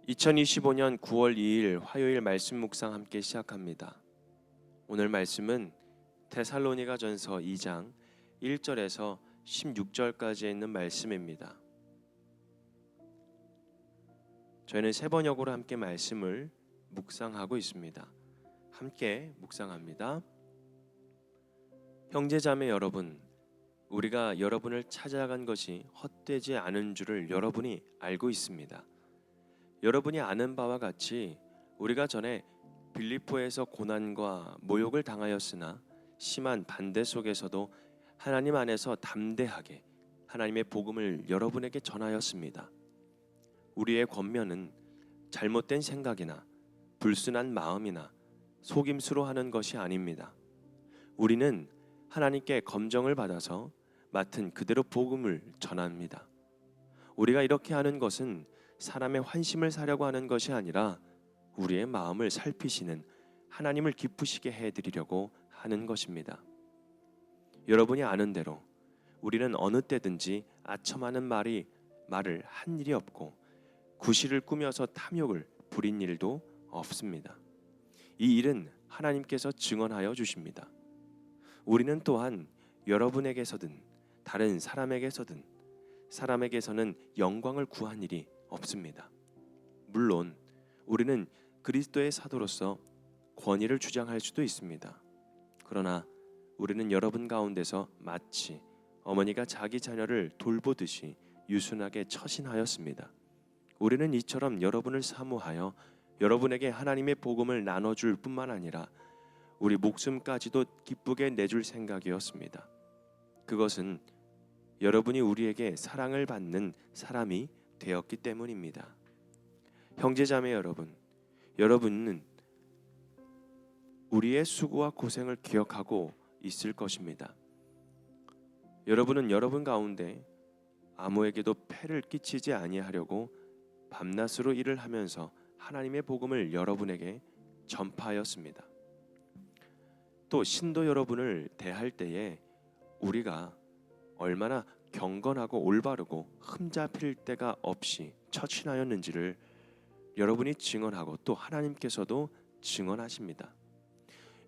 2025년 9월 2일 화요일 말씀 묵상 함께 시작합니다. 오늘 말씀은 데살로니가전서 2장 1절에서 16절까지 있는 말씀입니다. 저희는 세 번역으로 함께 말씀을 묵상하고 있습니다. 함께 묵상합니다. 형제자매 여러분, 우리가 여러분을 찾아간 것이 헛되지 않은 줄을 여러분이 알고 있습니다. 여러분이 아는 바와 같이 우리가 전에 빌립보에서 고난과 모욕을 당하였으나 심한 반대 속에서도 하나님 안에서 담대하게 하나님의 복음을 여러분에게 전하였습니다. 우리의 권면은 잘못된 생각이나 불순한 마음이나 속임수로 하는 것이 아닙니다. 우리는 하나님께 검정을 받아서 맡은 그대로 복음을 전합니다. 우리가 이렇게 하는 것은 사람의 환심을 사려고 하는 것이 아니라 우리의 마음을 살피시는 하나님을 기쁘시게 해드리려고 하는 것입니다. 여러분이 아는 대로 우리는 어느 때든지 아첨하는 말을 한 일이 없고 구실을 꾸며서 탐욕을 부린 일도 없습니다. 이 일은 하나님께서 증언하여 주십니다. 우리는 또한 여러분에게서든 다른 사람에게서는 영광을 구한 일이 없습니다. 물론 우리는 그리스도의 사도로서 권위를 주장할 수도 있습니다. 그러나 우리는 여러분 가운데서 마치 어머니가 자기 자녀를 돌보듯이 유순하게 처신하였습니다. 우리는 이처럼 여러분을 사모하여 여러분에게 하나님의 복음을 나눠줄 뿐만 아니라 우리 목숨까지도 기쁘게 내줄 생각이었습니다. 그것은 여러분이 우리에게 사랑을 받는 사람이 되었기 때문입니다. 형제자매 여러분, 여러분은 우리의 수고와 고생을 기억하고 있을 것입니다. 여러분은 여러분 가운데 아무에게도 폐를 끼치지 아니하려고 밤낮으로 일을 하면서 하나님의 복음을 여러분에게 전파하였습니다. 또 신도 여러분을 대할 때에 우리가 얼마나 경건하고 올바르고 흠잡힐 데가 없이 처신하였는지를 여러분이 증언하고 또 하나님께서도 증언하십니다.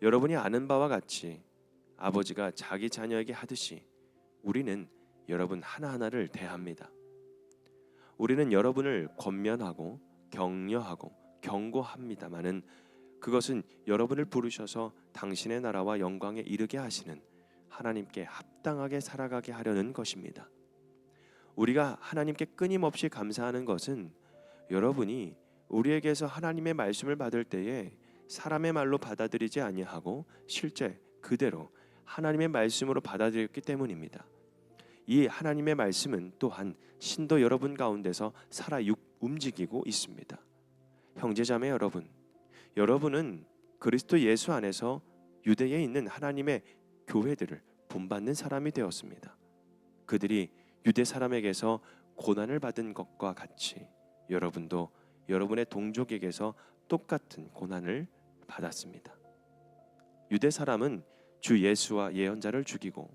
여러분이 아는 바와 같이 아버지가 자기 자녀에게 하듯이 우리는 여러분 하나하나를 대합니다. 우리는 여러분을 권면하고 격려하고 경고합니다마는 그것은 여러분을 부르셔서 당신의 나라와 영광에 이르게 하시는 하나님께 합당하게 살아가게 하려는 것입니다. 우리가 하나님께 끊임없이 감사하는 것은 여러분이 우리에게서 하나님의 말씀을 받을 때에 사람의 말로 받아들이지 아니하고 실제 그대로 하나님의 말씀으로 받아들였기 때문입니다. 이 하나님의 말씀은 또한 신도 여러분 가운데서 살아 움직이고 있습니다. 형제자매 여러분, 여러분은 그리스도 예수 안에서 유대에 있는 하나님의 교회들을 본받는 사람이 되었습니다. 그들이 유대 사람에게서 고난을 받은 것과 같이 여러분도 여러분의 동족에게서 똑같은 고난을 받았습니다. 유대 사람은 주 예수와 예언자를 죽이고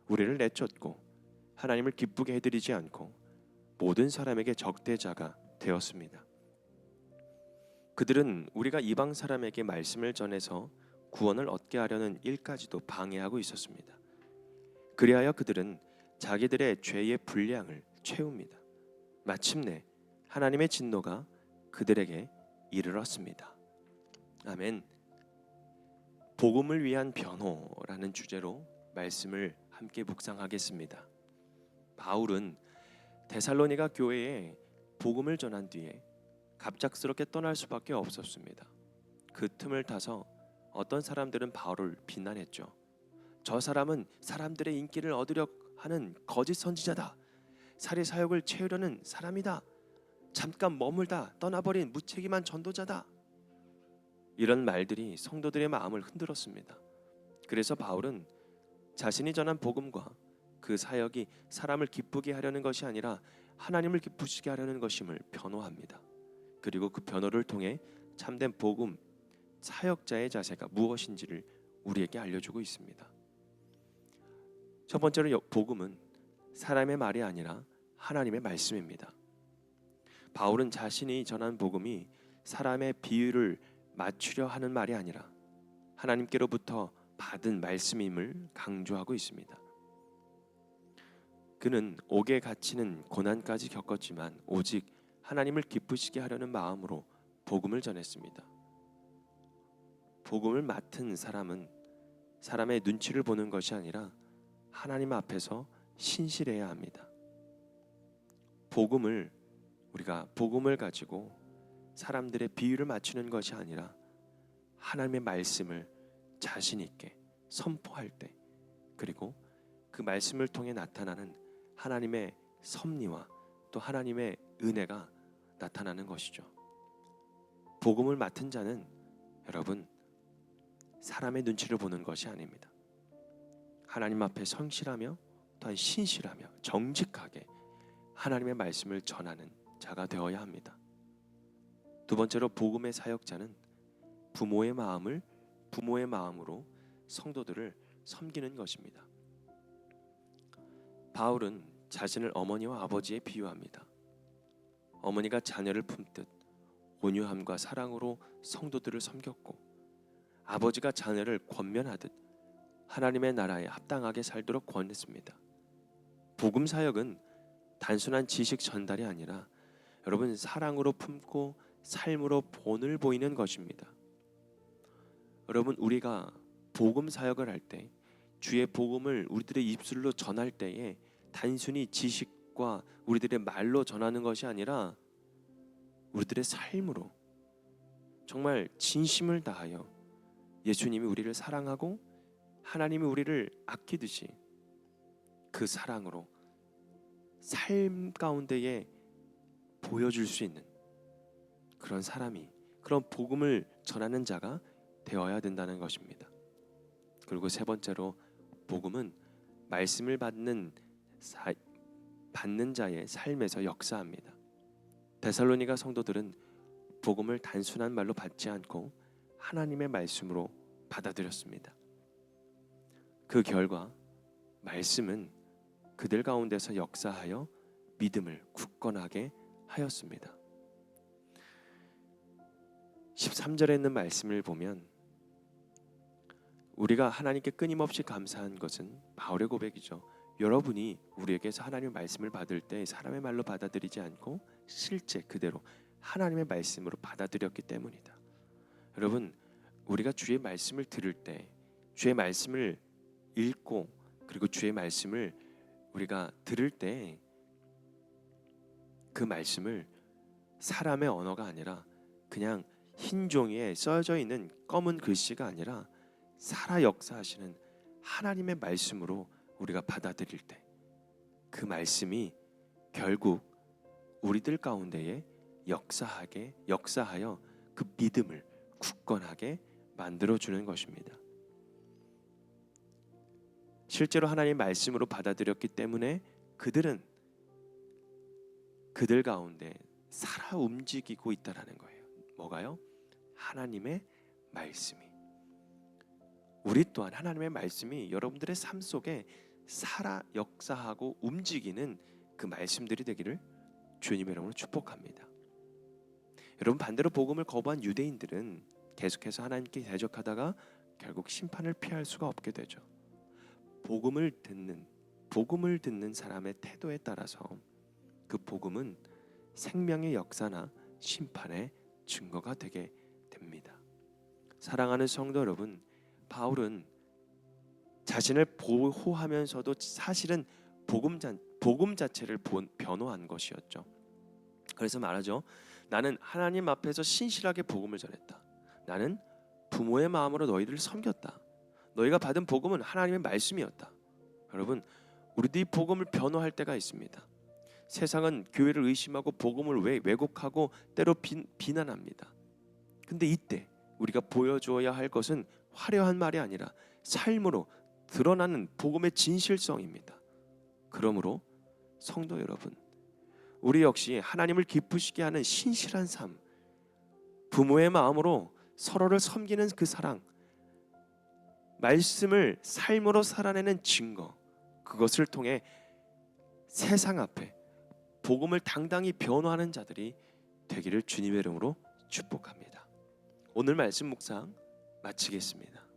우리를 내쫓고 하나님을 기쁘게 해드리지 않고 모든 사람에게 적대자가 되었습니다. 그들은 우리가 이방 사람에게 말씀을 전해서 구원을 얻게 하려는 일까지도 방해하고 있었습니다. 그리하여 그들은 자기들의 죄의 분량을 채웁니다. 마침내 하나님의 진노가 그들에게 이르렀습니다. 아멘. 복음을 위한 변호라는 주제로 말씀을 함께 묵상하겠습니다. 바울은 데살로니가 교회에 복음을 전한 뒤에 갑작스럽게 떠날 수밖에 없었습니다. 그 틈을 타서 어떤 사람들은 바울을 비난했죠. 저 사람은 사람들의 인기를 얻으려 하는 거짓 선지자다. 사리 사욕을 채우려는 사람이다. 잠깐 머물다 떠나버린 무책임한 전도자다. 이런 말들이 성도들의 마음을 흔들었습니다. 그래서 바울은 자신이 전한 복음과 그 사역이 사람을 기쁘게 하려는 것이 아니라 하나님을 기쁘시게 하려는 것임을 변호합니다. 그리고 그 변호를 통해 참된 복음 사역자의 자세가 무엇인지를 우리에게 알려주고 있습니다. 첫 번째로 복음은 사람의 말이 아니라 하나님의 말씀입니다. 바울은 자신이 전한 복음이 사람의 비유를 맞추려 하는 말이 아니라 하나님께로부터 받은 말씀임을 강조하고 있습니다. 그는 옥에 갇히는 고난까지 겪었지만 오직 하나님을 기쁘시게 하려는 마음으로 복음을 전했습니다. 복음을 맡은 사람은 사람의 눈치를 보는 것이 아니라 하나님 앞에서 신실해야 합니다. 우리가 복음을 가지고 사람들의 비유를 맞추는 것이 아니라 하나님의 말씀을 자신 있게 선포할 때, 그리고 그 말씀을 통해 나타나는 하나님의 섭리와 또 하나님의 은혜가 나타나는 것이죠. 복음을 맡은 자는 여러분 사람의 눈치를 보는 것이 아닙니다. 하나님 앞에 성실하며 또한 신실하며 정직하게 하나님의 말씀을 전하는 자가 되어야 합니다. 두 번째로 복음의 사역자는 부모의 마음으로 성도들을 섬기는 것입니다. 바울은 자신을 어머니와 아버지에 비유합니다. 어머니가 자녀를 품듯 온유함과 사랑으로 성도들을 섬겼고, 아버지가 자녀를 권면하듯 하나님의 나라에 합당하게 살도록 권했습니다. 복음 사역은 단순한 지식 전달이 아니라 여러분 사랑으로 품고 삶으로 본을 보이는 것입니다. 여러분, 우리가 복음 사역을 할 때, 주의 복음을 우리들의 입술로 전할 때에 단순히 지식과 우리들의 말로 전하는 것이 아니라 우리들의 삶으로 정말 진심을 다하여 예수님이 우리를 사랑하고 하나님이 우리를 아끼듯이 그 사랑으로 삶 가운데에 보여줄 수 있는 그런 사람이, 그런 복음을 전하는 자가 되어야 된다는 것입니다. 그리고 세 번째로 복음은 말씀을 받는 자의 삶에서 역사합니다. 데살로니가 성도들은 복음을 단순한 말로 받지 않고 하나님의 말씀으로 받아들였습니다. 그 결과 말씀은 그들 가운데서 역사하여 믿음을 굳건하게 하였습니다. 13절에 있는 말씀을 보면 우리가 하나님께 끊임없이 감사한 것은 바울의 고백이죠. 여러분이 우리에게서 하나님의 말씀을 받을 때 사람의 말로 받아들이지 않고 실제 그대로 하나님의 말씀으로 받아들였기 때문이다. 여러분, 우리가 주의 말씀을 들을 때, 주의 말씀을 읽고 그리고 주의 말씀을 우리가 들을 때 그 말씀을 사람의 언어가 아니라 그냥 흰 종이에 써져 있는 검은 글씨가 아니라 살아 역사하시는 하나님의 말씀으로 우리가 받아들일 때 그 말씀이 결국 우리들 가운데에 역사하여 그 믿음을 굳건하게 만들어주는 것입니다. 실제로 하나님의 말씀으로 받아들였기 때문에 그들 가운데 살아 움직이고 있다라는 거예요. 뭐가요? 하나님의 말씀이. 우리 또한 하나님의 말씀이 여러분들의 삶 속에 살아 역사하고 움직이는 그 말씀들이 되기를 주님의 이름으로 축복합니다. 여러분, 반대로 복음을 거부한 유대인들은 계속해서 하나님께 대적하다가 결국 심판을 피할 수가 없게 되죠. 복음을 듣는 사람의 태도에 따라서 그 복음은 생명의 역사나 심판의 증거가 되게 됩니다. 사랑하는 성도 여러분, 바울은 자신을 보호하면서도 사실은 복음 자체를 변호한 것이었죠. 그래서 말하죠. 나는 하나님 앞에서 신실하게 복음을 전했다. 나는 부모의 마음으로 너희들을 섬겼다. 너희가 받은 복음은 하나님의 말씀이었다. 여러분, 우리도 이 복음을 변호할 때가 있습니다. 세상은 교회를 의심하고 복음을 왜곡하고 때로 비난합니다. 근데 이때 우리가 보여주어야 할 것은 화려한 말이 아니라 삶으로 드러나는 복음의 진실성입니다. 그러므로 성도 여러분, 우리 역시 하나님을 기쁘시게 하는 신실한 삶, 부모의 마음으로 서로를 섬기는 그 사랑, 말씀을 삶으로 살아내는 증거, 그것을 통해 세상 앞에 복음을 당당히 변호하는 자들이 되기를 주님의 이름으로 축복합니다. 오늘 말씀 묵상 마치겠습니다.